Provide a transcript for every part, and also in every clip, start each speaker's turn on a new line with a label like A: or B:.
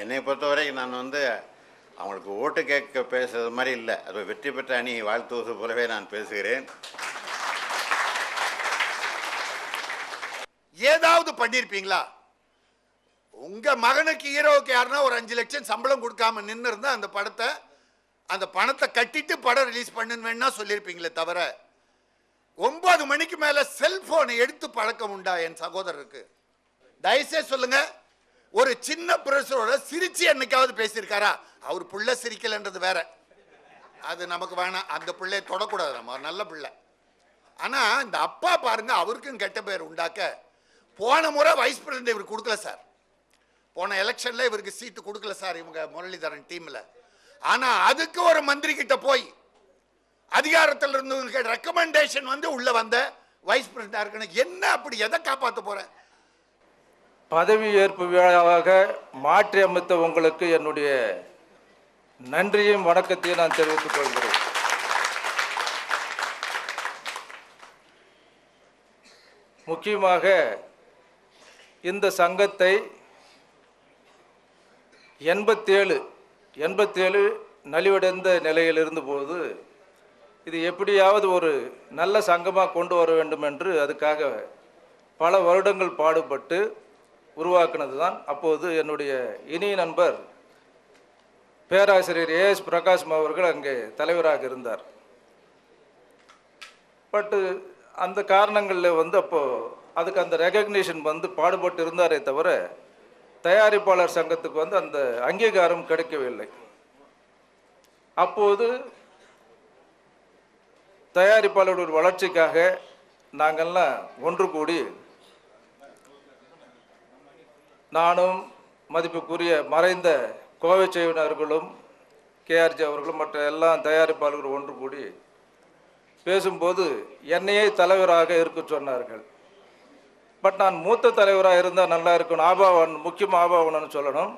A: என்னை பொறுத்தவரைக்கும் நான் அவங்களுக்கு ஓட்டு கேட்க பேசுறது மாதிரி இல்லை. அது வெற்றி பெற்ற அணி வாழ்த்துவது போலவே நான் பேசுகிறேன்.
B: ஏதாவது பண்ணியிருப்பீங்களா? உங்க மகனுக்கு ஹீரோவுக்கு யாருன்னா ஒரு 5 லட்சம் சம்பளம் கொடுக்காம நின்று இருந்தா அந்த பணத்தை கட்டிட்டு படம் ரிலீஸ் பண்ணுன்னு வேணா சொல்லியிருப்பீங்களே தவிர 9 மணிக்கு மேல செல்போனை எடுத்து பழக்கம் உண்டா என் சகோதரருக்கு? தயவுசெய்து சொல்லுங்க. ஒரு சின்ன பிரச்சனோட சிரிச்சு என்னைக்காவது பேசியிருக்காரா? அவர் புள்ள சிரிக்கலன்றது வேற, அது நமக்கு வேணாம். அந்த பிள்ளையை தொடக்கூடாது, நம்ம நல்ல பிள்ளை. ஆனா இந்த அப்பா பாருங்க, அவருக்கும் கெட்ட பேர் உண்டாக்க போன முறை வைஸ் பிரசிடென்ட் இவர் கொடுக்கல சார். போன எலெக்ஷன்ல இவருக்கு சீட்டு கொடுக்கல சார் இவங்க முரளிதரன் டீம்ல. ஆனா அதுக்கு ஒரு மந்திரி கிட்ட போய் அதிகாரத்தில் இருந்தவங்களுக்கு ரெக்கமெண்டேஷன் உள்ள வந்த வைஸ் பிரசிடென்ட் இருக்கணும். என்ன அப்படி எதை காப்பாற்ற போற?
C: பதவி ஏற்பு விழாவாக மாற்றி அமைத்த உங்களுக்கு என்னுடைய நன்றியும் வணக்கத்தையும் நான் தெரிவித்துக் கொள்கிறேன். முக்கியமாக இந்த சங்கத்தை 87 நலிவடைந்த நிலையில் இருந்தபோது இது எப்படியாவது ஒரு நல்ல சங்கமாக கொண்டு வர வேண்டும் என்று அதுக்காக பல வருடங்கள் பாடுபட்டு உருவாக்கினது தான் அப்போது என்னுடைய இனிய நண்பர் பேராசிரியர் ஏஎஸ் பிரகாஷ் அவர்கள் அங்கே தலைவராக இருந்தார். பட்டு அந்த காரணங்களில் அப்போது அதுக்கு அந்த ரெகக்னிஷன் பாடுபட்டு இருந்தாரே தவிர தயாரிப்பாளர் சங்கத்துக்கு அந்த அங்கீகாரம் கிடைக்கவில்லை. அப்போது தயாரிப்பாளர்கள் வளர்ச்சிக்காக நாங்கள்லாம் ஒன்று கூடி நானும் மதிப்புக்குரிய மறைந்த கோவை செய்வனர்களும் கேஆர்ஜி அவர்களும் மற்ற எல்லாம் தயாரிப்பாளர்கள் ஒன்று கூடி பேசும்போது என்னையே தலைவராக இருக்க சொன்னார்கள். பட் நான் மூத்த தலைவராக இருந்தால் நல்லா இருக்கணும், ஆபாவணன் முக்கியமாக ஆபாவணன் சொல்லணும்.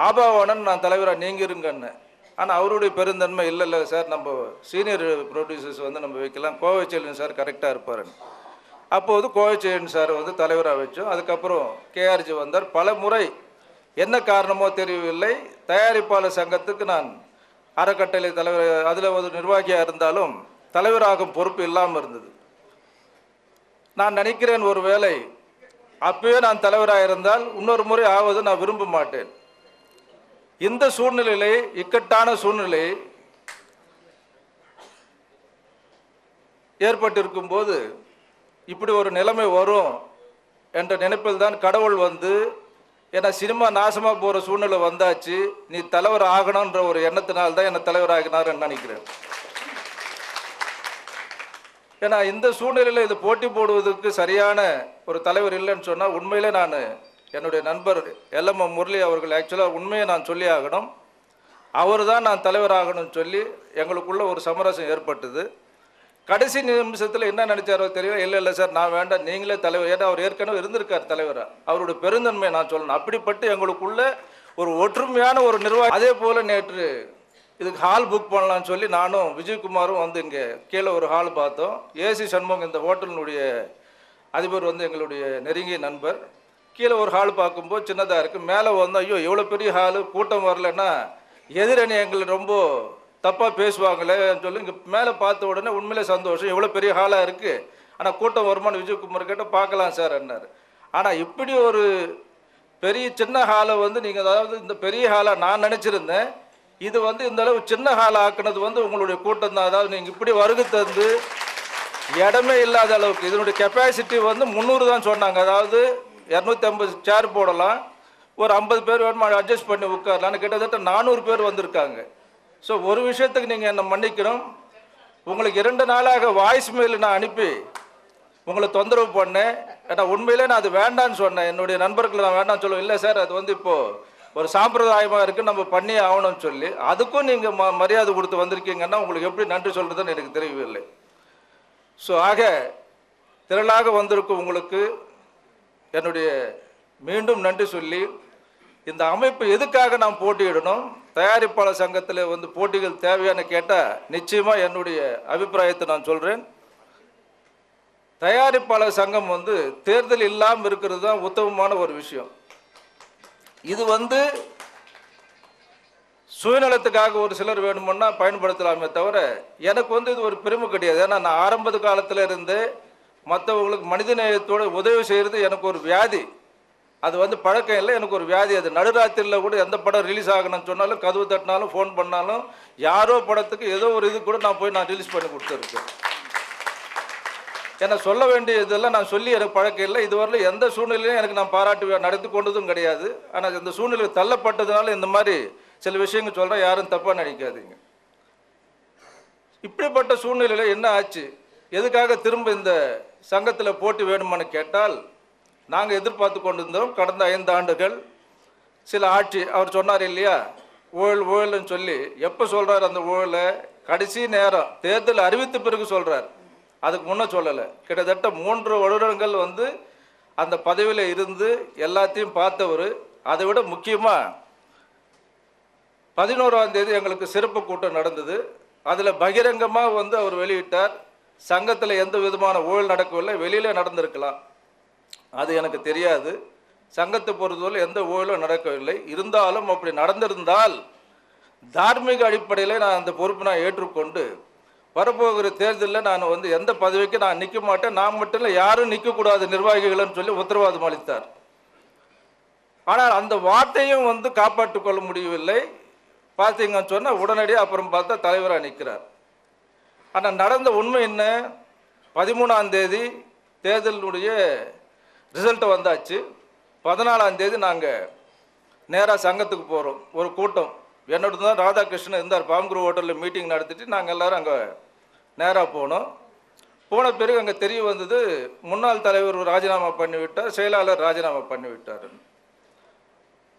C: ஆபாவணன் நான் தலைவராக நீங்கள் இருங்கன்னு. ஆனால் அவருடைய பெருந்தன்மை இல்லை சார், நம்ம சீனியர் ப்ரொடியூசர்ஸ் நம்ம வைக்கலாம், கோவை செல்வன் சார் கரெக்டாக இருப்பாருன்னு. அப்போது கோவை செல்வன் சார் தலைவராக வச்சோம். அதுக்கப்புறம் கேஆர்ஜி வந்தார். பல முறை என்ன காரணமோ தெரியவில்லை, தயாரிப்பாளர் சங்கத்துக்கு நான் அறக்கட்டளை தலைவர், அதில் ஒரு நிர்வாகியாக இருந்தாலும் தலைவராகும் பொறுப்பு இல்லாமல் இருந்தது. நான் நினைக்கிறேன் ஒருவேளை அப்பவே நான் தலைவராக இருந்தால் இன்னொரு முறை ஆவது நான் விரும்ப மாட்டேன். இந்த சூழ்நிலையிலே, இக்கட்டான சூழ்நிலை ஏற்பட்டிருக்கும் போது இப்படி ஒரு நிலைமை வரும் என்ற நினைப்பில் தான் கடவுள் ஏன்னா சினிமா நாசமாக போகிற சூழ்நிலை வந்தாச்சு, நீ தலைவர் ஆகணுன்ற ஒரு எண்ணத்தினால்தான் என்னை தலைவர் ஆகினார்ன்னு நினைக்கிறேன். ஏன்னா இந்த சூழ்நிலையில் இது போட்டி போடுவதற்கு சரியான ஒரு தலைவர் இல்லைன்னு சொன்னால் உண்மையிலே நான் என்னுடைய நண்பர் LM முரளி அவர்கள் ஆக்சுவலாக உண்மையை நான் சொல்லி ஆகணும். அவர் தான் நான் தலைவராகணும்னு சொல்லி எங்களுக்குள்ள ஒரு சமரசம் ஏற்பட்டது. கடைசி நிமிஷத்தில் என்ன நினச்சாரோ தெரியல, இல்லை சார் நான் வேண்டாம், நீங்களே தலைவர். ஏன்னா அவர் ஏற்கனவே இருந்திருக்கார் தலைவராக, அவருடைய பெருந்தன்மையை நான் சொல்லணும். அப்படிப்பட்டு எங்களுக்குள்ள ஒரு ஒற்றுமையான ஒரு நிர்வாகம். அதே போல் நேற்று இதுக்கு ஹால் புக் பண்ணலான்னு சொல்லி நானும் விஜயகுமாரும் இங்கே கீழே ஒரு ஹால் பார்த்தோம். ஏசி சண்முகம் இந்த ஹோட்டலினுடைய அதிபர் எங்களுடைய நெருங்கிய நண்பர். கீழே ஒரு ஹால் பார்க்கும்போது சின்னதாக இருக்குது, மேலே ஐயோ எவ்வளோ பெரிய ஹாலு, கூட்டம் வரலன்னா எதிரணி எங்களை ரொம்ப தப்பாக பேசுவாங்களே சொல்லி இங்கே மேலே பார்த்த உடனே உண்மையிலே சந்தோஷம், எவ்வளோ பெரிய ஹாலாக இருக்குது, ஆனால் கூட்டம் வருமானு விஜயகுமார் கேட்டால் பார்க்கலாம் சார் என்னார். ஆனால் இப்படி ஒரு பெரிய சின்ன ஹாலை நீங்கள் அதாவது இந்த பெரிய ஹாலாக நான் நினச்சிருந்தேன், இது இந்த அளவு சின்ன ஹால் ஆக்குனது உங்களுடைய கூட்டம் தான். அதாவது நீங்கள் இப்படி வருகை தந்து இடமே இல்லாத அளவுக்கு இதனுடைய கெப்பாசிட்டி 300 தான் சொன்னாங்க. அதாவது 250 சேர் போடலாம், ஒரு 50 பேர் வேணுமா அட்ஜஸ்ட் பண்ணி உட்காரலான்னு. கிட்டத்தட்ட 400 பேர் வந்திருக்காங்க. ஸோ ஒரு விஷயத்துக்கு நீங்கள் என்னை மன்னிக்கணும், உங்களுக்கு 2 நாளாக வாய்ஸ் மெயில் நான் அனுப்பி உங்களை தொந்தரவு பண்ணேன். ஏன்னா உண்மையிலே நான் அது வேண்டான்னு சொன்னேன். என்னுடைய நண்பர்களை நான் வேண்டாம்னு சொல்லுவேன். இல்லை சார் அது இப்போது ஒரு சாம்பிரதாயமாக இருக்குது, நம்ம பண்ணி ஆகணும்னு சொல்லி அதுக்கும் நீங்கள் மரியாதை கொடுத்து வந்திருக்கீங்கன்னா உங்களுக்கு எப்படி நன்றி சொல்கிறதுன்னு எனக்கு தெரியவில்லை. ஸோ ஆக திரளாக வந்திருக்கும் உங்களுக்கு என்னுடைய மீண்டும் நன்றி சொல்லி, இந்த அமைப்பு எதுக்காக நாம் போட்டியிடணும், தயாரிப்பாளர் சங்கத்தில் போட்டிகள் தேவையானு கேட்டால் நிச்சயமாக என்னுடைய அபிப்பிராயத்தை நான் சொல்கிறேன். தயாரிப்பாளர் சங்கம் தேர்தல் இல்லாமல் இருக்கிறது தான் உத்தமமான ஒரு விஷயம். இது சுயநலத்துக்காக ஒரு சிலர் வேணுமுன்னா பயன்படுத்தலாமே தவிர எனக்கு வந்து இது ஒரு பெருமை கிடையாது. ஏன்னா நான் ஆரம்ப காலத்தில் இருந்து மற்றவங்களுக்கு மனிதநேயத்தோடு உதவி செய்கிறது எனக்கு ஒரு வியாதி. அது வந்து பழக்கம் இல்லை, எனக்கு ஒரு வியாதி. அது நடுராத்திரியில் கூட எந்த படம் ரிலீஸ் ஆகணும்னு சொன்னாலும், கதவு தட்டினாலும், ஃபோன் பண்ணாலும், யாரோ படத்துக்கு ஏதோ ஒரு இது கூட நான் போய் ரிலீஸ் பண்ணி கொடுத்துருக்கேன். ஏன்னா சொல்ல வேண்டிய இதெல்லாம் நான் சொல்லி எனக்கு பழக்கம் இல்லை. இதுவரையிலும் எந்த சூழ்நிலையும் எனக்கு நான் பாராட்டு நடத்தி கொண்டதும் கிடையாது. ஆனால் இந்த சூழ்நிலை தள்ளப்பட்டதுனால இந்த மாதிரி சில விஷயங்கள் சொல்கிறேன், யாரும் தப்பாக நினைக்காதீங்க. இப்படிப்பட்ட சூழ்நிலையில் என்ன ஆச்சு, எதுக்காக திரும்ப இந்த சங்கத்தில் போட்டி வேணுமான்னு கேட்டால், நாங்கள் எதிர்பார்த்து கொண்டிருந்தோம் கடந்த 5 ஆண்டுகள் சில ஆட்சி. அவர் சொன்னார் இல்லையா, ஊழல்னு சொல்லி. எப்போ சொல்கிறார் அந்த ஊழலை? கடைசி நேரம் தேர்தல் அறிவித்த பிறகு சொல்கிறார், அதுக்கு முன்னே சொல்லலை. கிட்டத்தட்ட 3 வருடங்கள் வந்து அந்த பதவியில் இருந்து எல்லாத்தையும் பார்த்தவர். அதை விட முக்கியமாக 11ஆம் தேதி எங்களுக்கு சிறப்பு கூட்டம் நடந்தது. அதில் பகிரங்கமாக வந்து அவர் வெளியிட்டார், சங்கத்தில் எந்த விதமான ஊழல் நடக்கவில்லை, வெளியில் நடந்திருக்கலாம், அது எனக்கு தெரியாது. சங்கத்தை பொறுத்தவரை எந்த ஊழலும் நடக்கவில்லை. இருந்தாலும் அப்படி நடந்திருந்தால் தார்மீக அடிப்படையில் நான் அந்த பொறுப்பை நான் ஏற்றுக்கொண்டு வரப்போகிற தேர்தலில் நான் வந்து எந்த பதவிக்கு நான் நிற்க மாட்டேன், நான் மட்டும் இல்லை யாரும் நிற்கக்கூடாது நிர்வாகிகள்னு சொல்லி உத்தரவாதம் அளித்தார். ஆனால் அந்த வார்த்தையும் வந்து காப்பாற்றிக் கொள்ள முடியவில்லை. பார்த்தீங்கன்னு சொன்னால் உடனடியாக அப்புறம் பார்த்தா தலைவராக நிற்கிறார். ஆனால் நடந்த உண்மை என்ன, 13ஆம் தேதி தேர்தலுடைய ரிசல்ட்டு வந்தாச்சு. 14ஆம் தேதி நாங்கள் நேராக சங்கத்துக்கு போகிறோம். ஒரு கூட்டம் என்னோட தான் ராதாகிருஷ்ணன் இருந்தார். பாம்குரு ஹோட்டலில் மீட்டிங் நடத்திட்டு நாங்கள் எல்லோரும் அங்கே நேராக போனோம். போன பிறகு அங்கே தெரிய வந்தது, முன்னாள் தலைவர் ராஜினாமா பண்ணிவிட்டார், செயலாளர் ராஜினாமா பண்ணிவிட்டார்.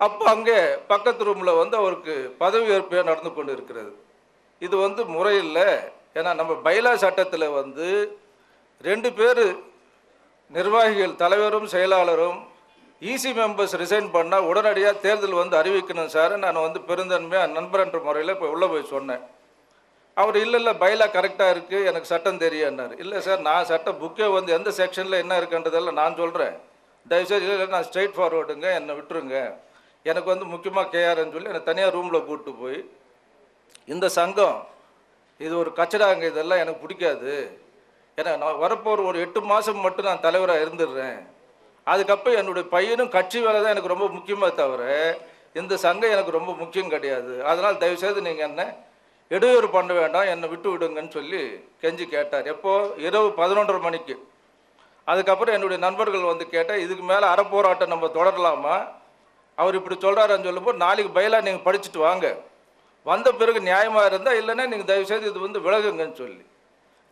C: அப்போ அங்கே பக்கத்து ரூமில் வந்து அவருக்கு பதவி ஏற்பு நடந்து கொண்டு இருக்கிறது. இது வந்து முறையில்லை. ஏன்னா நம்ம பைலா சட்டத்தில் வந்து 2 பேர் நிர்வாகிகள், தலைவரும் செயலாளரும் ஈசி மெம்பர்ஸ் ரிசைன் பண்ணால் உடனடியாக தேர்தல் வந்து அறிவிக்கணும் சார். நான் வந்து பெருந்தன்மையாக நண்பர் என்ற முறையில் இப்போ உள்ளே போய் சொன்னேன். அவர் இல்லை பைலா கரெக்டாக இருக்குது, எனக்கு சட்டம் தெரியும்னார். இல்லை சார், நான் சட்டம் புக்கே வந்து எந்த செக்ஷனில் என்ன இருக்குன்றதெல்லாம் நான் சொல்கிறேன், தயவுசெய்து இல்லை நான் ஸ்ட்ரெயிட் ஃபார்வர்டுங்க, என்னை விட்டுருங்க, எனக்கு வந்து முக்கியமாக கேஆர்ன்னு சொல்லி என்னை தனியாக ரூமில் கூப்பிட்டு போய், இந்த சங்கம் இது ஒரு கச்சடாங்க, இதெல்லாம் எனக்கு பிடிக்காது, ஏன்னா நான் வரப்போகிற ஒரு 8 மாதம் மட்டும் நான் தலைவராக இருந்துடுறேன், அதுக்கப்புறம் என்னுடைய பையனும் கட்சி வேலை தான் எனக்கு ரொம்ப முக்கியமாக தவிர இந்த சங்கம் எனக்கு ரொம்ப முக்கியம் கிடையாது, அதனால் தயவுசெய்து நீங்கள் என்ன இடையூறு பண்ண வேண்டாம், என்னை விட்டு விடுங்கன்னு சொல்லி கெஞ்சி கேட்டார். எப்போது? இரவு 11:30 மணிக்கு. அதுக்கப்புறம் என்னுடைய நண்பர்கள் வந்து கேட்டால், இதுக்கு மேலே அறப்போராட்டம் நம்ம தொடரலாமா, அவர் இப்படி சொல்கிறாருன்னு சொல்லும்போது நாளைக்கு பயிலாக நீங்கள் படிச்சுட்டு வாங்க, வந்த பிறகு நியாயமாக இருந்தால், இல்லைன்னா நீங்கள் தயவுசெய்து இது வந்து விலகுங்கன்னு சொல்லி.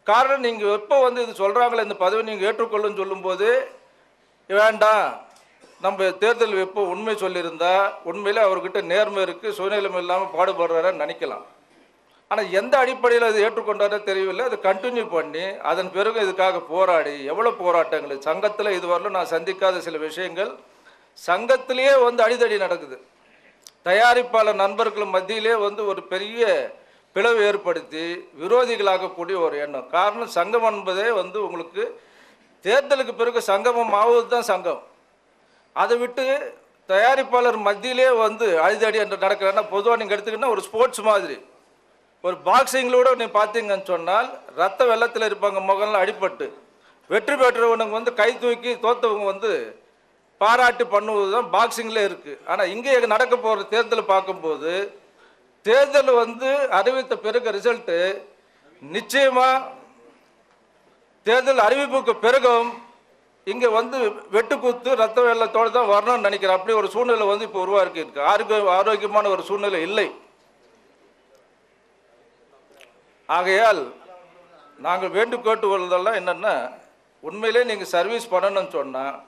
C: காரணம், நீங்கள் எப்போ வந்து இது சொல்கிறாங்களே இந்த பதவி நீங்கள் ஏற்றுக்கொள்ளுன்னு சொல்லும்போது வேண்டாம், நம்ம தேர்தல் எப்போ உண்மை சொல்லியிருந்தா உண்மையில் அவர்கிட்ட நேர்மை இருக்குது, சுயநலம் இல்லாமல் பாடுபடுறாருன்னு நினைக்கலாம். ஆனால் எந்த அடிப்படையில் அது ஏற்றுக்கொண்டாரோ தெரியவில்லை. அதை கண்டினியூ பண்ணி அதன் பிறகு இதுக்காக போராடி எவ்வளோ போராட்டங்கள் சங்கத்தில் இதுவரையிலும் நான் சந்திக்காத சில விஷயங்கள் சங்கத்திலேயே வந்து அடிதடி நடக்குது. தயாரிப்பாளர் நண்பர்கள் மத்தியிலே வந்து ஒரு பெரிய பிளவு ஏற்படுத்தி விரோதிகளாகக்கூடிய ஒரு எண்ணம். காரணம், சங்கம் என்பதே வந்து உங்களுக்கு தேர்தலுக்கு பிறகு சங்கமம் ஆவது தான் சங்கம். அதை விட்டு தயாரிப்பாளர் மத்தியிலே வந்து அடிதடி என்று நடக்கிறேன்னா, பொதுவாக நீங்கள் எடுத்துக்கிட்டால் ஒரு ஸ்போர்ட்ஸ் மாதிரி, ஒரு பாக்ஸிங்களோட நீங்கள் பார்த்தீங்கன்னு சொன்னால் ரத்த வெள்ளத்தில் இருப்பாங்க, முகம்லாம் அடிபட்டு, வெற்றி பெற்றவனுங்க வந்து கை தூக்கி தோற்றவங்க வந்து பாராட்டு பண்ணுவது தான் பாக்ஸிங்கில் இருக்குது. ஆனால் இங்கே நடக்க போகிற தேர்தலை பார்க்கும்போது, தேர்தல் வந்து அறிவித்த பிறகு ரிசல்ட்டு நிச்சயமாக தேர்தல் அறிவிப்புக்கு பிறகும் இங்கே வந்து வெட்டுக்குத்து ரத்த வெள்ளத்தோடு தான் வரணும்னு நினைக்கிறேன். அப்படி ஒரு சூழ்நிலை வந்து இப்போ உருவாக்கி இருக்கு. ஆரோக்கியமான ஒரு சூழ்நிலை இல்லை. ஆகையால் நாங்கள் வேண்டுகோட்டுவதெல்லாம் என்னென்னா, உண்மையிலே நீங்கள் சர்வீஸ் பண்ணணும்னு சொன்னால்,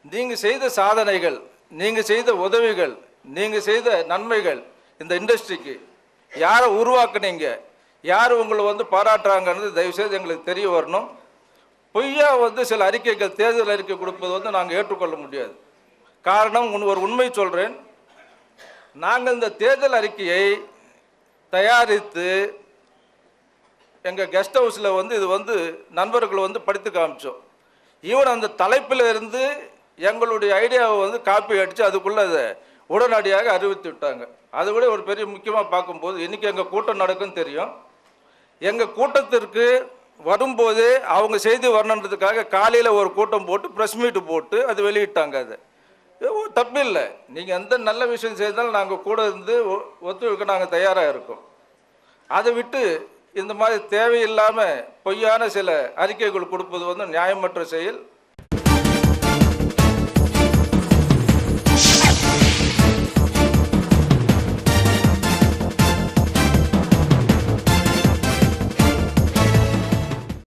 C: நீங்கள் செய்த சாதனைகள், நீங்கள் செய்த உதவிகள், நீங்கள் செய்த நன்மைகள் இந்த இண்டஸ்ட்ரிக்கு யாரை உருவாக்குனீங்க, யார் உங்களை வந்து பாராட்டுறாங்கன்றது தயவுசெய்து எங்களுக்கு தெரிய வரணும். பொய்யா வந்து சில அறிக்கைகள், தேர்தல் அறிக்கை கொடுப்பது வந்து நாங்கள் ஏற்றுக்கொள்ள முடியாது. காரணம், ஒரு உண்மை சொல்கிறேன், நாங்கள் இந்த தேர்தல் அறிக்கையை தயாரித்து எங்கள் கெஸ்ட் ஹவுஸில் வந்து இது வந்து நண்பர்கள் வந்து படித்து காமிச்சோம். ஈவன் அந்த தலைப்பில் இருந்து எங்களுடைய ஐடியாவை வந்து காப்பி அடித்து அதுக்குள்ளே அதை உடனடியாக அறிவித்து விட்டாங்க. அதை விட ஒரு பெரிய முக்கியமாக பார்க்கும்போது இன்றைக்கி எங்கள் கூட்டம் நடக்குன்னு தெரியும். எங்கள் கூட்டத்திற்கு வரும்போதே அவங்க செய்தி வரணுன்றதுக்காக காலையில் ஒரு கூட்டம் போட்டு ப்ரெஸ் மீட்டு போட்டு அது வெளியிட்டாங்க. அது தப்பு இல்லை. நீங்கள் எந்த நல்ல விஷயம் செய்தாலும் நாங்கள் கூட இருந்து ஒத்துழைக்க நாங்கள் தயாராக இருக்கோம். அதை விட்டு இந்த மாதிரி தேவையில்லாமல் பொய்யான சில அறிக்கைகள் கொடுப்பது வந்து நியாயமற்ற செயல்.